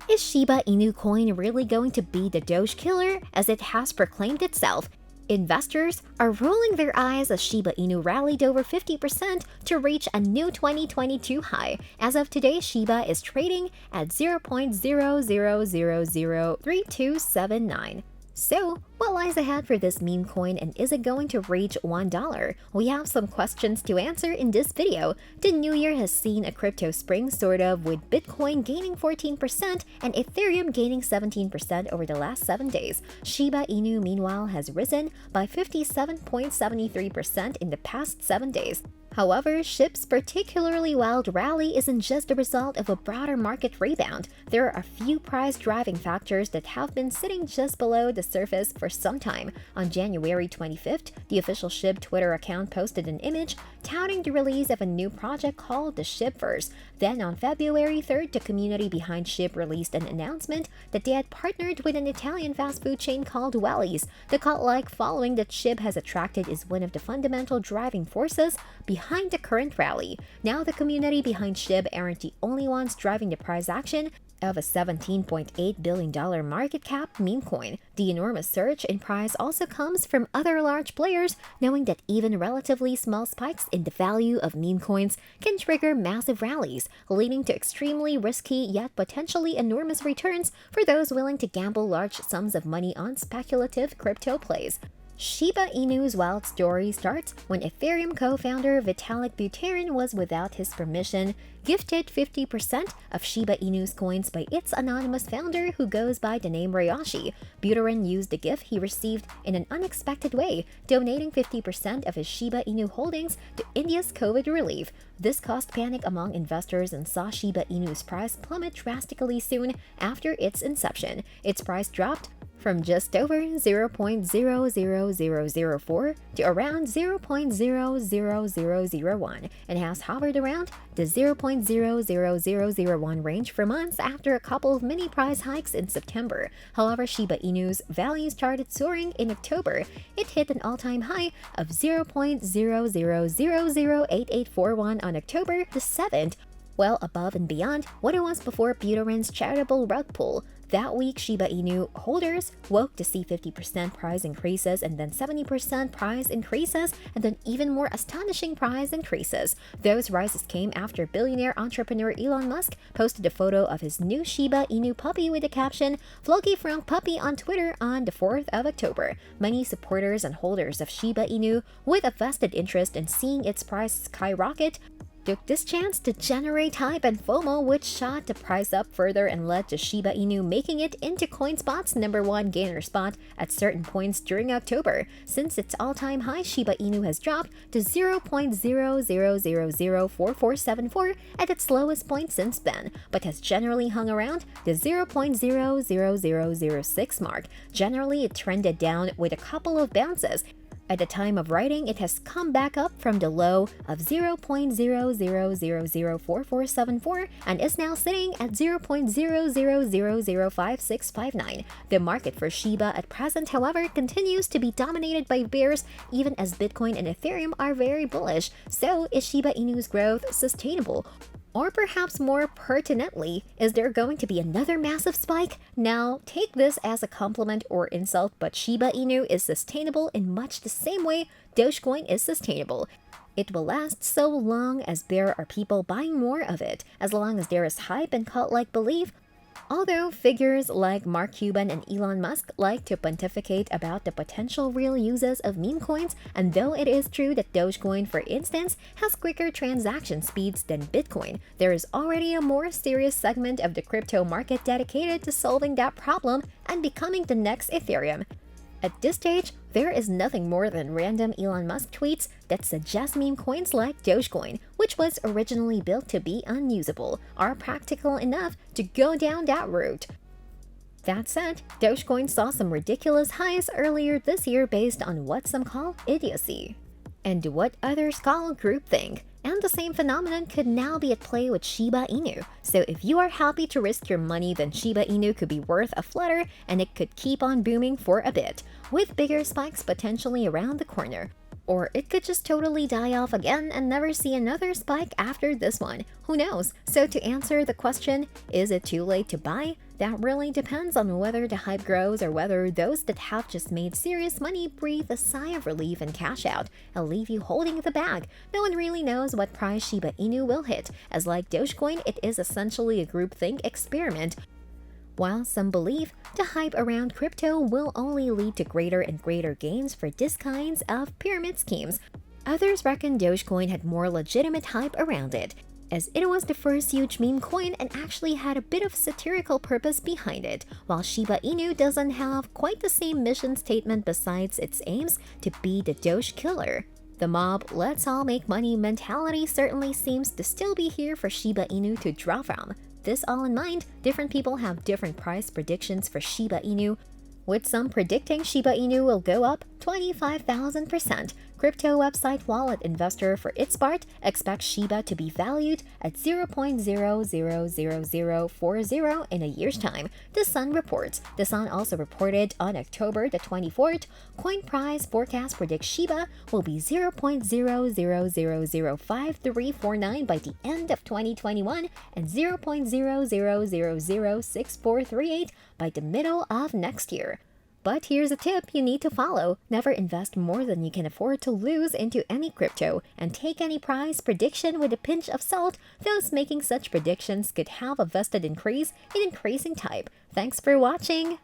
Is Shiba Inu coin really going to be the Doge Killer as it has proclaimed itself? Investors are rolling their eyes as Shiba Inu rallied over 50% to reach a new 2022 high. As of today, Shiba is trading at 0.00003279. So, what lies ahead for this meme coin, and is it going to reach $1? We have some questions to answer in this video. The new year has seen a crypto spring sort of, with Bitcoin gaining 14% and Ethereum gaining 17% over the last 7 days. Shiba Inu meanwhile has risen by 57.73% in the past 7 days. However, SHIB's particularly wild rally isn't just a result of a broader market rebound. There are a few price-driving factors that have been sitting just below the surface for some time. On January 25th, the official SHIB Twitter account posted an image touting the release of a new project called the SHIBverse. Then on February 3rd, the community behind SHIB released an announcement that they had partnered with an Italian fast food chain called Wellies. The cult-like following that SHIB has attracted is one of the fundamental driving forces behind the current rally. Now the community behind SHIB aren't the only ones driving the price action of a $17.8 billion market cap meme coin. The enormous surge in price also comes from other large players, knowing that even relatively small spikes in the value of meme coins can trigger massive rallies, leading to extremely risky yet potentially enormous returns for those willing to gamble large sums of money on speculative crypto plays. Shiba Inu's wild story starts when Ethereum co-founder Vitalik Buterin was, without his permission, gifted 50% of Shiba Inu's coins by its anonymous founder who goes by the name Ryoshi. Buterin used the gift he received in an unexpected way, donating 50% of his Shiba Inu holdings to India's COVID relief. This caused panic among investors and saw Shiba Inu's price plummet drastically soon after its inception. Its price dropped from just over 0.00004 to around 0.00001 and has hovered around the 0.00001 range for months after a couple of mini price hikes in September. However, Shiba Inu's value started soaring in October. It hit an all-time high of 0.00008841 on October the 7th, well above and beyond what it was before Buterin's charitable rug pull. That week, Shiba Inu holders woke to see 50% price increases and then 70% price increases and then even more astonishing price increases. Those rises came after billionaire entrepreneur Elon Musk posted a photo of his new Shiba Inu puppy with the caption, "Floki Frog Puppy" on Twitter on the 4th of October. Many supporters and holders of Shiba Inu, with a vested interest in seeing its price skyrocket, took this chance to generate hype and FOMO, which shot the price up further and led to Shiba Inu making it into CoinSpot's #1 gainer spot at certain points during October. Since its all-time high, Shiba Inu has dropped to 0.00004474 at its lowest point since then, but has generally hung around the 0.00006 mark. Generally, it trended down with a couple of bounces. At the time of writing, it has come back up from the low of 0.0004474 and is now sitting at 0.0005659. The market for Shiba at present, however, continues to be dominated by bears, even as Bitcoin and Ethereum are very bullish. So, is Shiba Inu's growth sustainable? Or perhaps more pertinently, is there going to be another massive spike? Now, take this as a compliment or insult, but Shiba Inu is sustainable in much the same way Dogecoin is sustainable. It will last so long as there are people buying more of it, as long as there is hype and cult-like belief. Although figures like Mark Cuban and Elon Musk like to pontificate about the potential real uses of meme coins, and though it is true that Dogecoin, for instance, has quicker transaction speeds than Bitcoin, there is already a more serious segment of the crypto market dedicated to solving that problem and becoming the next Ethereum. At this stage, there is nothing more than random Elon Musk tweets that suggest meme coins like Dogecoin, which was originally built to be unusable, are practical enough to go down that route. That said, Dogecoin saw some ridiculous highs earlier this year based on what some call idiocy, and what others call groupthink. And the same phenomenon could now be at play with Shiba Inu. So if you are happy to risk your money, then Shiba Inu could be worth a flutter and it could keep on booming for a bit, with bigger spikes potentially around the corner. Or it could just totally die off again and never see another spike after this one. Who knows? So to answer the question, is it too late to buy? That really depends on whether the hype grows or whether those that have just made serious money breathe a sigh of relief and cash out and leave you holding the bag. No one really knows what price Shiba Inu will hit, as like Dogecoin, it is essentially a groupthink experiment. While some believe the hype around crypto will only lead to greater and greater gains for these kinds of pyramid schemes, others reckon Dogecoin had more legitimate hype around it, as it was the first huge meme coin and actually had a bit of satirical purpose behind it, while Shiba Inu doesn't have quite the same mission statement besides its aims to be the Doge Killer. The mob let's all make money mentality certainly seems to still be here for Shiba Inu to draw from. This all in mind, different people have different price predictions for Shiba Inu, with some predicting Shiba Inu will go up 25,000%. Crypto website Wallet Investor, for its part, expects Shiba to be valued at 0.000040 in a year's time. The Sun reports. The Sun also reported on October the 24th, coin price forecast predicts Shiba will be 0.00005349 by the end of 2021 and 0.00006438 by the middle of next year. But here's a tip you need to follow. Never invest more than you can afford to lose into any crypto, and take any price prediction with a pinch of salt. Those making such predictions could have a vested increase in increasing type. Thanks for watching!